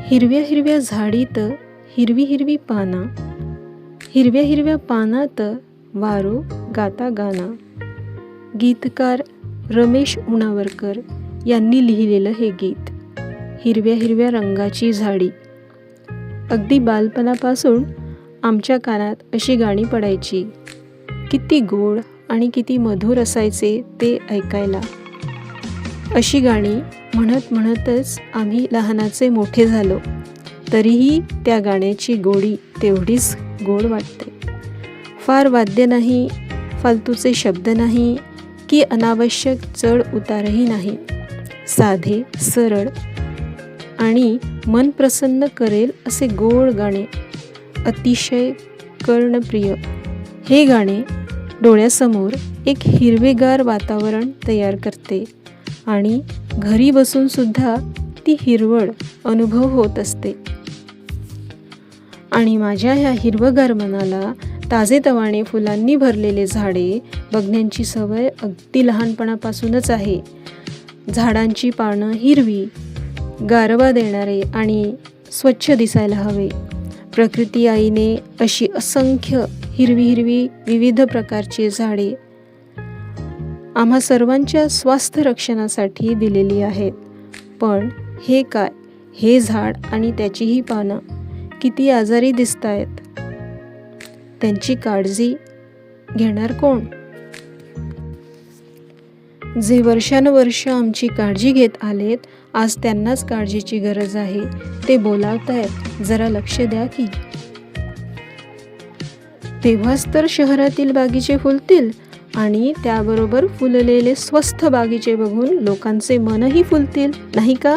हिरव्या हिरव्या झाडीत हिरवी हिरवी पाना, हिरव्या हिरव्या पानात वारो गाता गाना. गीतकार रमेश उणावरकर यांनी लिहिलेलं हे गीत. हिरव्या हिरव्या रंगाची झाडी. अगदी बालपणापासून आमच्या कानात अशी गाणी पडायची. किती गोड आणि किती मधुर असायचे ते ऐकायला. अशी गाणी म्हणत म्हणतच आम्ही लहानाचे मोठे झालो. तरीही त्या गाण्याची गोडी तेवढीच गोड वाटते. फार वाद्य नाही, फालतूचे शब्द नाही की अनावश्यक चढ उतारही नाही. साधे सरळ आणि मन प्रसन्न करेल असे गोड गाणे, अतिशय कर्णप्रिय. हे गाणे डोळ्यासमोर एक हिरवेगार वातावरण तयार करते आणि घरी बसून सुद्धा ती हिरवळ अनुभव होत असते. आणि माझ्या ह्या हिरवगार मनाला ताजेतवाने फुलांनी भरलेले झाडे बघण्याची सवय अगदी लहानपणापासूनच आहे. झाडांची पानं हिरवी, गारवा देणारे आणि स्वच्छ दिसायला हवे. प्रकृती आईने अशी असंख्य हिरवी हिरवी विविध प्रकारची झाडे आम्हा सर्वांच्या स्वास्थ्य रक्षणासाठी दिलेली आहेत. पण हे काय, हे झाड आणि त्याची ही पानं किती आजारी दिसतायत. त्यांची काळजी घेणार कोण? जे वर्षानुवर्ष आमची काळजी घेत आलेत, आज त्यांनाच काळजीची गरज आहे. ते बोलावतायत, जरा लक्ष द्या की. तेव्हाच तर शहरातील बागीचे फुलतील आणि त्याबरोबर फुललेले स्वस्थ बागीचे बघून लोकांचे मनही फुलतील, नाही का?